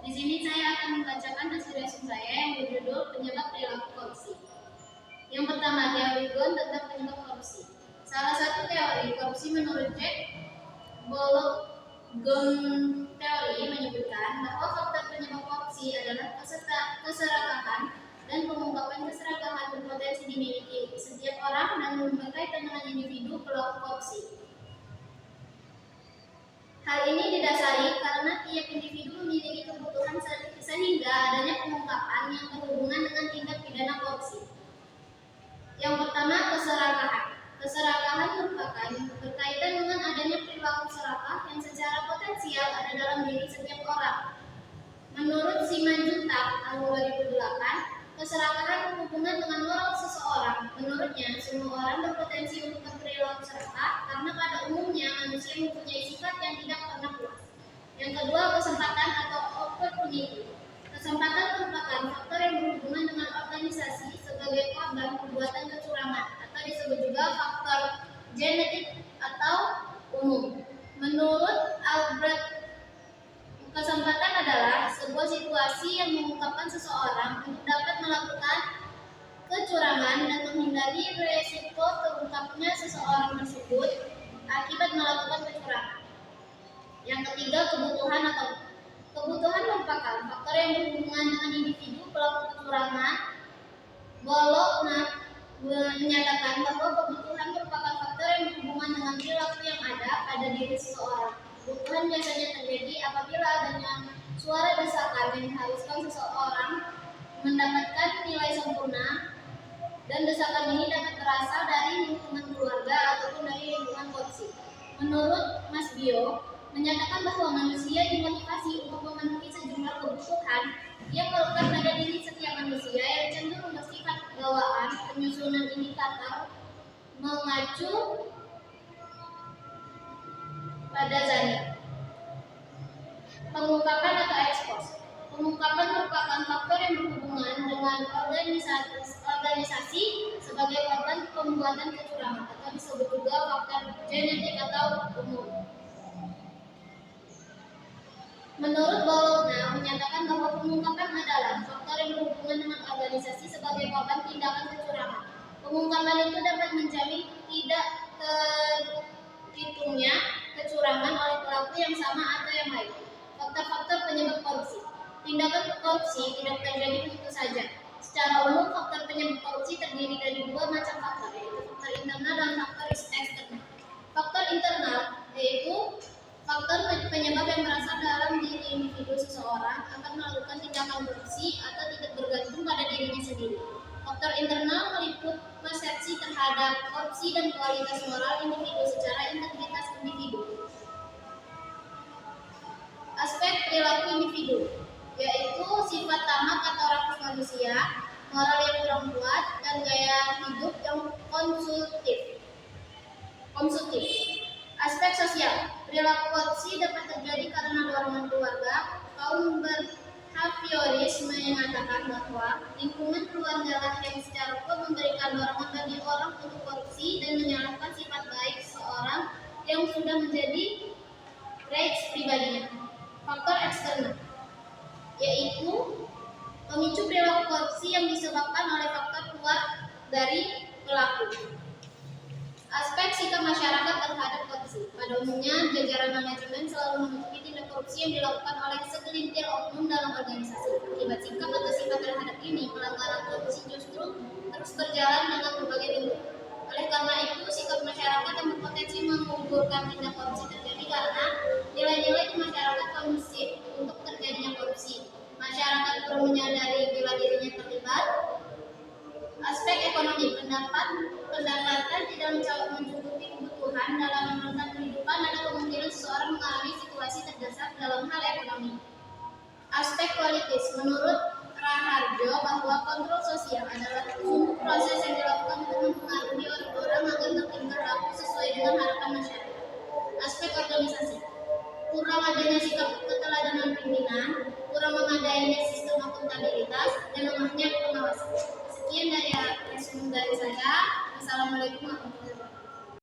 Di sini saya akan membacakan hasil resume saya yang berjudul Penyebab Perilaku Korupsi. Yang pertama, teori Ghosn tentang penyebab korupsi. Salah satu teori korupsi menurut Jack Ghosn teori menyebutkan bahwa faktor penyebab korupsi adalah keserakahan dan pengungkapan keserakahan berpotensi dimiliki setiap orang dan berkaitan dengan individu pelaku korupsi. Hal ini didasari karena tiap individu memiliki kebutuhan sehingga adanya pengungkapan yang berhubungan dengan tindak pidana korupsi. Yang pertama, keserakahan. Keserakahan merupakan berkaitan dengan adanya perilaku serakah yang secara potensial ada dalam diri setiap orang. Menurut Simanjuntak tahun 2008, keserakahan berhubungan dengan moral seseorang. Menurutnya, semua orang berpotensi untuk berperilaku serakah karena pada umumnya manusia mempunyai sifat yang tidak pernah puas. Yang kedua, kesempatan atau opportunity. Kesempatan merupakan faktor yang berhubungan dengan organisasi sebagai korban perbuatan kecurangan atau disebut juga faktor genetik atau umum. Menurut Albrecht, kesempatan adalah sebuah situasi yang memungkinkan seseorang untuk dapat melakukan kecurangan dan menghindari resiko terungkapnya seseorang tersebut akibat melakukan kecurangan. Yang ketiga, kebutuhan atau kebutuhan merupakan faktor yang berhubungan dengan individu pelaku kecurangan. Bologna menyatakan bahwa kebutuhan merupakan faktor yang berhubungan dengan perilaku yang ada pada diri seseorang. Kebutuhan biasanya terjadi apabila adanya suara desakan yang diharuskan seseorang mendapatkan nilai sempurna, dan desakan ini dapat berasal dari lingkungan keluarga ataupun dari lingkungan korupsi. Menurut Mas Bio, menyatakan bahwa manusia dimotivasi untuk memenuhi sejumlah kebutuhan yang melekat pada diri setiap manusia yang cenderung bersifat bawaan. Penyusunan indikator mengacu pada Zanik. Pengungkapan atau ekspos. Pengungkapan merupakan faktor yang berhubungan dengan organisasi sebagai korban pembuatan kecurangan atau disebut juga faktor genetik atau umum. Menurut Bologna menyatakan bahwa pengungkapan adalah faktor yang berhubungan dengan organisasi sebagai korban tindakan kecurangan. Pengungkapan itu dapat menjamin tidak terhitungnya kecurangan oleh pelaku yang sama atau yang lain. Faktor-faktor penyebab korupsi. Tindakan korupsi tidak terjadi begitu saja. Secara umum, faktor penyebab korupsi terdiri dari dua macam faktor, yaitu faktor internal dan faktor eksternal. Faktor internal yaitu faktor penyebab yang berasal dalam diri individu seseorang akan melakukan tindakan korupsi atau tidak bergantung pada dirinya sendiri. Faktor internal meliput persepsi terhadap korupsi dan kualitas moral individu secara integritas individu. Aspek perilaku individu, yaitu sifat tamak atau rakus manusia, moral yang kurang kuat, dan gaya hidup yang konsumtif. Aspek sosial, perilaku korupsi dapat terjadi karena dorongan keluarga. Kaum behavioris mengatakan bahwa lingkungan keluarga lah yang secara kuat memberikan dorongan bagi orang untuk korupsi dan menyalahkan sifat baik seorang yang sudah menjadi traits pribadinya. Faktor eksternal, yaitu pemicu perilaku korupsi yang disebabkan oleh faktor luar dari pelaku. Aspek sikap masyarakat terhadap korupsi. Pada umumnya, jajaran manajemen selalu menutupi tindak korupsi yang dilakukan oleh segelintir oknum dalam organisasi. Akibat sikap atau sifat terhadap ini, pelanggaran korupsi justru terus berjalan dengan berbagai bentuk. Oleh karena itu, sikap masyarakat yang berpotensi menggugurkan tindak korupsi terjadi karena nilai-nilai di masyarakat kondusif untuk terjadinya korupsi. Masyarakat perlu menyadari bila dirinya terlibat. Aspek ekonomi, pendapatan tidak mencukupi kebutuhan dalam menentukan kehidupan, ada kemungkinan seseorang mengalami situasi terdesak dalam hal ekonomi. Aspek politis, menurut Raharjo bahwa kontrol sosial adalah sungguh proses yang dilakukan untuk mempengaruhi orang-orang agar bertingkah laku sesuai dengan harapan masyarakat. Aspek organisasi, kurang adanya sikap keteladanan pimpinan, kurang memadainya sistem akuntabilitas, dan lemahnya pengawasan. Sekian dari resume dari saya. Assalamualaikum warahmatullahi wabarakatuh.